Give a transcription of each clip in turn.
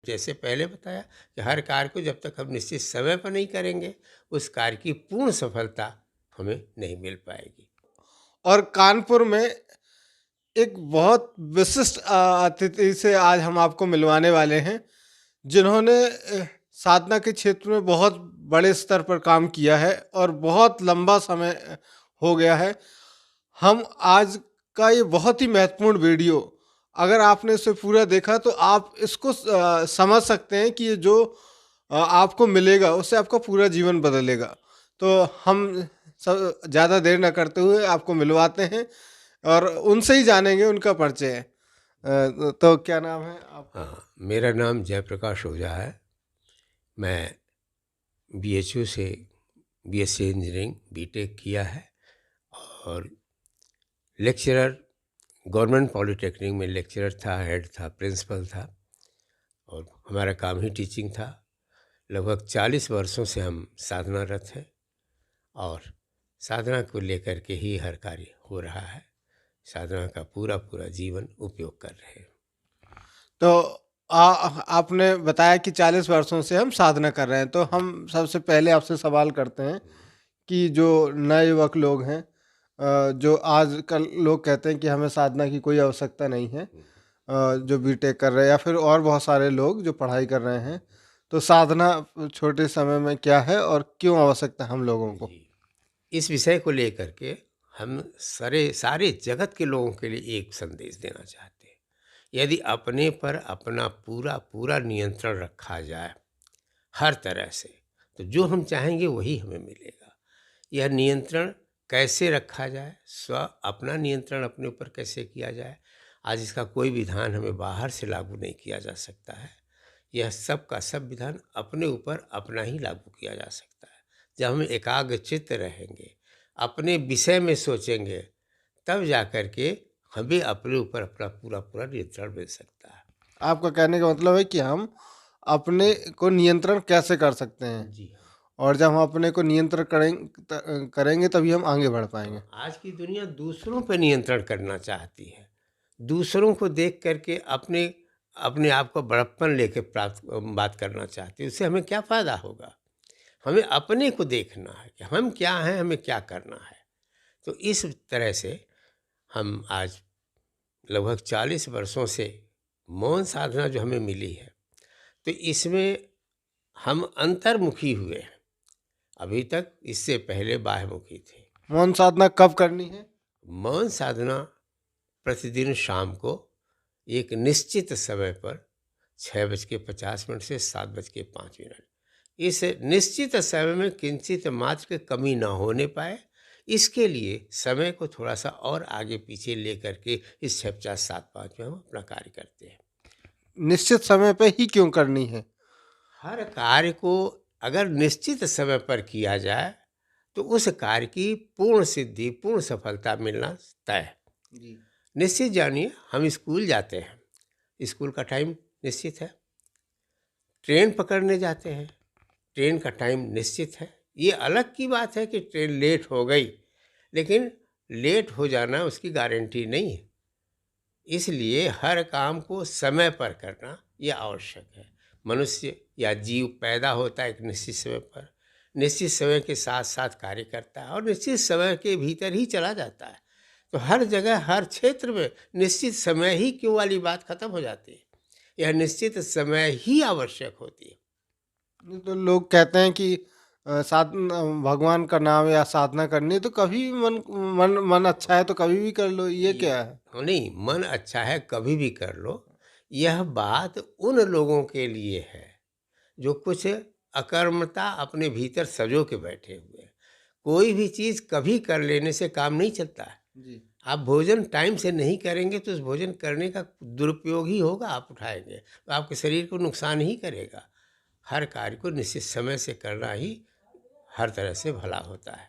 जैसे पहले बताया कि हर कार्य को जब तक हम निश्चित समय पर नहीं करेंगे, उस कार्य की पूर्ण सफलता हमें नहीं मिल पाएगी। और कानपुर में एक बहुत विशिष्ट अतिथि से आज हम आपको मिलवाने वाले हैं, जिन्होंने साधना के क्षेत्र में बहुत बड़े स्तर पर काम किया है और बहुत लंबा समय हो गया है। हम आज का ये बहुत ही महत्वपूर्ण वीडियो, अगर आपने इसे पूरा देखा तो आप इसको समझ सकते हैं कि ये जो आपको मिलेगा उससे आपका पूरा जीवन बदलेगा। तो हम सब ज़्यादा देर न करते हुए आपको मिलवाते हैं और उनसे ही जानेंगे उनका परिचय। तो क्या नाम है आपका? हाँ, मेरा नाम जयप्रकाश ओझा है। मैं बीएचयू से बीएससी इंजीनियरिंग बीटेक किया है और लेक्चरर गवर्नमेंट पॉलिटेक्निक में लेक्चरर था, हेड था, प्रिंसिपल था और हमारा काम ही टीचिंग था। लगभग 40 वर्षों से हम साधनारत हैं और साधना को लेकर के ही हर कार्य हो रहा है। साधना का पूरा पूरा जीवन उपयोग कर रहे हैं। तो आपने बताया कि 40 वर्षों से हम साधना कर रहे हैं, तो हम सबसे पहले आपसे सवाल करते हैं कि जो नए युवक लोग हैं, जो आजकल लोग कहते हैं कि हमें साधना की कोई आवश्यकता नहीं है, जो बीटेक कर रहे हैं या फिर और बहुत सारे लोग जो पढ़ाई कर रहे हैं, तो साधना छोटे समय में क्या है और क्यों आवश्यकता है हम लोगों को? जी, इस विषय को लेकर के हम सारे सारे जगत के लोगों के लिए एक संदेश देना चाहते हैं। यदि अपने पर अपना पूरा पूरा नियंत्रण रखा जाए हर तरह से, तो जो हम चाहेंगे वही हमें मिलेगा। यह नियंत्रण कैसे रखा जाए, अपना नियंत्रण अपने ऊपर कैसे किया जाए, आज इसका कोई विधान हमें बाहर से लागू नहीं किया जा सकता है। यह सब का सब विधान अपने ऊपर अपना ही लागू किया जा सकता है। जब हम एकाग्रचित्त रहेंगे, अपने विषय में सोचेंगे, तब जा कर के हमें अपने ऊपर अपना पूरा पूरा नियंत्रण मिल सकता है। आपका कहने का मतलब है कि हम अपने को नियंत्रण कैसे कर सकते हैं, जी हाँ। और जब हम अपने को नियंत्रण करेंगे तभी हम आगे बढ़ पाएंगे। आज की दुनिया दूसरों पर नियंत्रण करना चाहती है। दूसरों को देख करके अपने अपने आप को बड़प्पन लेके प्राप्त बात करना चाहती है। उससे हमें क्या फ़ायदा होगा? हमें अपने को देखना है कि हम क्या हैं, हमें क्या करना है। तो इस तरह से हम आज लगभग 40 वर्षों से मौन साधना जो हमें मिली है, तो इसमें हम अंतर्मुखी हुए हैं। अभी तक इससे पहले बाह्यमुखी थे। मौन साधना कब करनी है? मौन साधना प्रतिदिन शाम को एक निश्चित समय पर 6:50 से 7:05। इस निश्चित समय में किंचित मात्र कमी न होने पाए, इसके लिए समय को थोड़ा सा और आगे पीछे लेकर के इस 6:50-7:05 में हम अपना कार्य करते हैं। निश्चित समय पे ही क्यों करनी है? हर कार्य को अगर निश्चित समय पर किया जाए तो उस कार्य की पूर्ण सिद्धि, पूर्ण सफलता मिलना तय है। जी। निश्चित जानिए, हम स्कूल जाते हैं, स्कूल का टाइम निश्चित है। ट्रेन पकड़ने जाते हैं, ट्रेन का टाइम निश्चित है। ये अलग की बात है कि ट्रेन लेट हो गई, लेकिन लेट हो जाना उसकी गारंटी नहीं है। इसलिए हर काम को समय पर करना यह आवश्यक है। मनुष्य या जीव पैदा होता है एक निश्चित समय पर, निश्चित समय के साथ साथ कार्य करता है और निश्चित समय के भीतर ही चला जाता है। तो हर जगह हर क्षेत्र में निश्चित समय ही क्यों वाली बात खत्म हो जाती है। यह निश्चित समय ही आवश्यक होती है। तो लोग कहते हैं कि भगवान का नाम या साधना करनी है तो कभी भी मन मन मन अच्छा है तो कभी भी कर लो, ये ये क्या है? नहीं, मन अच्छा है कभी भी कर लो, यह बात उन लोगों के लिए है जो कुछ अकर्मता अपने भीतर सजो के बैठे हुए हैं। कोई भी चीज़ कभी कर लेने से काम नहीं चलता है। जी। आप भोजन टाइम से नहीं करेंगे तो उस भोजन करने का दुरुपयोग ही होगा, आप उठाएंगे तो आपके शरीर को नुकसान ही करेगा। हर कार्य को निश्चित समय से करना ही हर तरह से भला होता है।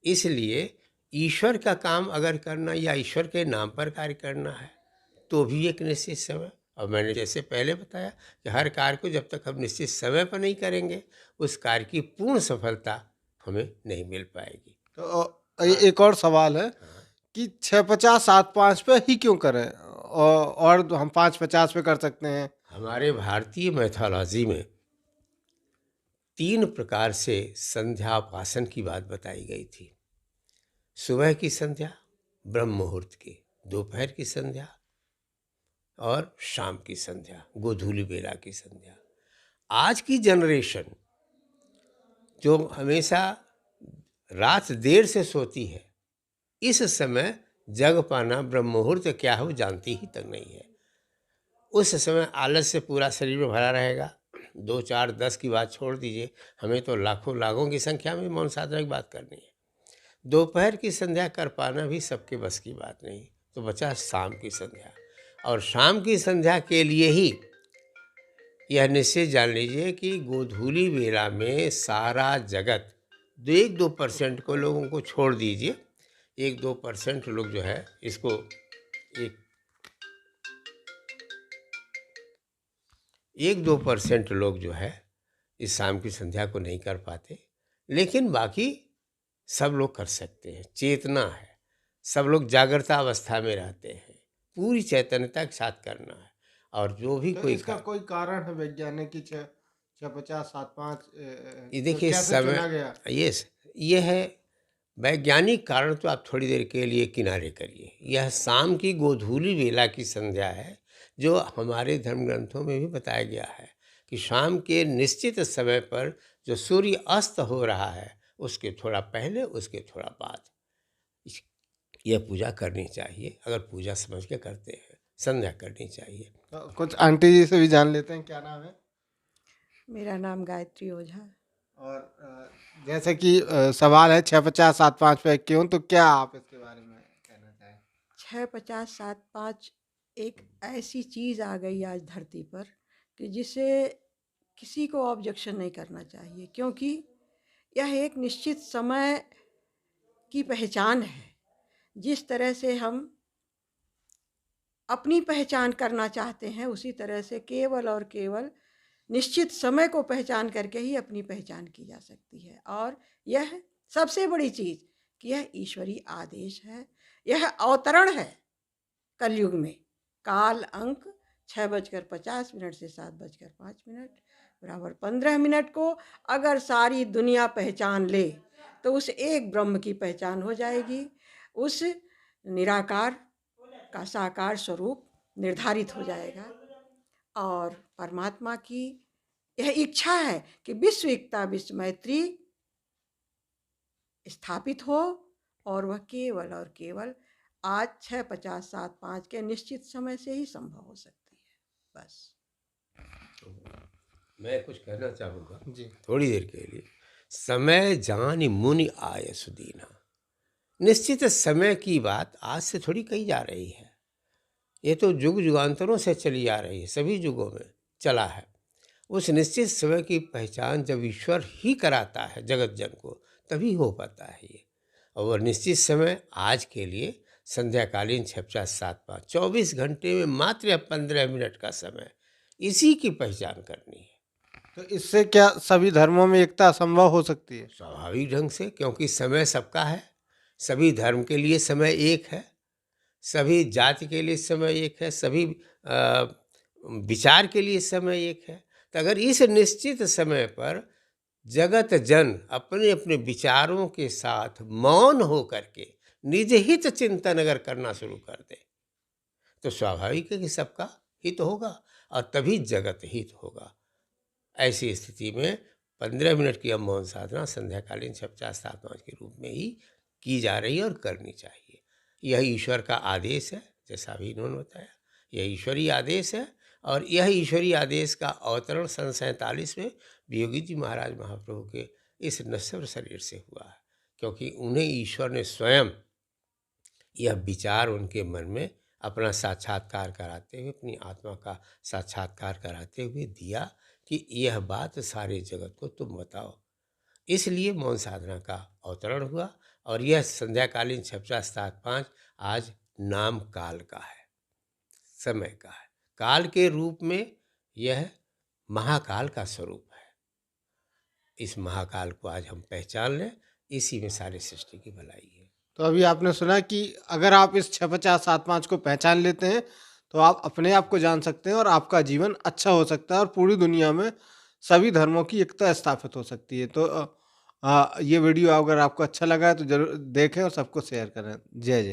इसलिए ईश्वर का काम अगर करना या ईश्वर के नाम पर कार्य करना है तो भी एक निश्चित समय, और मैंने जैसे पहले बताया कि हर कार्य को जब तक हम निश्चित समय पर नहीं करेंगे, उस कार्य की पूर्ण सफलता हमें नहीं मिल पाएगी। तो हाँ। एक और सवाल है हाँ। कि 650 7:5 पे ही क्यों करें, और हम 5:50 पे कर सकते हैं हमारे भारतीय मैथोलॉजी में 3 प्रकार से संध्याोपासन की बात बताई गई थी। सुबह की संध्या, ब्रह्म मुहूर्त की, दोपहर की संध्या और शाम की संध्या, गोधूली बेला की संध्या। आज की जनरेशन जो हमेशा रात देर से सोती है, इस समय जग पाना, ब्रह्म मुहूर्त क्या है वो जानती ही तक नहीं है। उस समय आलस से पूरा शरीर में भरा रहेगा। 2, 4, 10 की बात छोड़ दीजिए, हमें तो लाखों लाखों की संख्या में मौन साधना की बात करनी है। दोपहर की संध्या कर पाना भी सबके बस की बात नहीं, तो बचा शाम की संध्या। और शाम की संध्या के लिए ही यह निश्चित जान लीजिए कि गोधूली बेला में सारा जगत, 1-2% को लोगों को छोड़ दीजिए, 1-2% लोग जो है इसको 1-2% लोग जो है इस शाम की संध्या को नहीं कर पाते, लेकिन बाकी सब लोग कर सकते हैं। चेतना है, सब लोग जागृता अवस्था में रहते हैं, पूरी चैतन्यता के साथ करना है। और जो भी तो कोई इसका कोई कारण है वैज्ञानिक की 6:50-7:05 ये देखिए कैसे चुना गया? ये है वैज्ञानिक कारण, तो आप थोड़ी देर के लिए किनारे करिए। यह शाम की गोधूली बेला की संध्या है, जो हमारे धर्म ग्रंथों में भी बताया गया है कि शाम के निश्चित समय पर जो सूर्य अस्त हो रहा है, उसके थोड़ा पहले, उसके थोड़ा बाद यह पूजा करनी चाहिए। अगर पूजा समझ के करते हैं, संध्या करनी चाहिए। तो कुछ आंटी जी से भी जान लेते हैं, क्या नाम है? मेरा नाम गायत्री ओझा। और जैसे कि सवाल है 6:50-7:05 पे क्यों, तो क्या आप इसके बारे में कहना चाहें? 6:50-7:05 एक ऐसी चीज़ आ गई आज धरती पर कि जिसे किसी को ऑब्जेक्शन नहीं करना चाहिए, क्योंकि यह एक निश्चित समय की पहचान है। जिस तरह से हम अपनी पहचान करना चाहते हैं, उसी तरह से केवल और केवल निश्चित समय को पहचान करके ही अपनी पहचान की जा सकती है। और यह सबसे बड़ी चीज़ कि यह ईश्वरीय आदेश है, यह अवतरण है कलयुग में। काल अंक 6:50 से 7:05 बराबर 15 मिनट को अगर सारी दुनिया पहचान ले तो उस एक ब्रह्म की पहचान हो जाएगी। उस निराकार का साकार स्वरूप निर्धारित हो जाएगा और परमात्मा की यह इच्छा है कि विश्व एकता, विश्व मैत्री स्थापित हो, और वह केवल और केवल आज 6:50-7:05 के निश्चित समय से ही संभव हो सकती है। बस मैं कुछ कहना चाहूँगा जी। थोड़ी देर के लिए। समय जानि मुनि आय सुदीना। निश्चित समय की बात आज से थोड़ी कही जा रही है, ये तो युग युगांतरों से चली आ रही है, सभी युगों में चला है। उस निश्चित समय की पहचान जब ईश्वर ही कराता है जगत जन को, तभी हो पाता है ये। और वह निश्चित समय आज के लिए संध्याकालीन 6:50-7:05 24 घंटे में मात्र 15 मिनट का समय, इसी की पहचान करनी है। तो इससे क्या सभी धर्मों में एकता संभव हो सकती है? स्वाभाविक ढंग से, क्योंकि समय सबका है। सभी धर्म के लिए समय एक है, सभी जाति के लिए समय एक है, सभी विचार के लिए समय एक है। तो अगर इस निश्चित समय पर जगत जन अपने अपने विचारों के साथ मौन हो करके निज हित चिंतन अगर करना शुरू कर दे, तो स्वाभाविक है कि सबका हित होगा और तभी जगत हित होगा। ऐसी स्थिति में 15 मिनट की अब मौन साधना संध्याकालीन 6:50-7:05 के रूप में ही की जा रही है और करनी चाहिए। यह ईश्वर का आदेश है, जैसा भी इन्होंने बताया, यह ईश्वरीय आदेश है। और यह ईश्वरीय आदेश का अवतरण सन 47 में योगी जी महाराज महाप्रभु के इस नश्वर शरीर से हुआ है, क्योंकि उन्हें ईश्वर ने स्वयं यह विचार उनके मन में अपना साक्षात्कार कराते हुए, अपनी आत्मा का साक्षात्कार कराते हुए दिया कि यह बात सारे जगत को तुम बताओ। इसलिए मौन साधना का अवतरण हुआ और यह संध्याकालीन 6:50-7:05 आज नाम काल का है, समय का है। काल के रूप में यह महाकाल का स्वरूप है। इस महाकाल को आज हम पहचान लें, इसी में सारी सृष्टि की भलाई है। तो अभी आपने सुना कि अगर आप इस 6:50-7:05 को पहचान लेते हैं तो आप अपने आप को जान सकते हैं और आपका जीवन अच्छा हो सकता है और पूरी दुनिया में सभी धर्मों की एकता स्थापित हो सकती है। तो ये वीडियो अगर आपको अच्छा लगा है तो ज़रूर देखें और सबको शेयर करें। जय जय।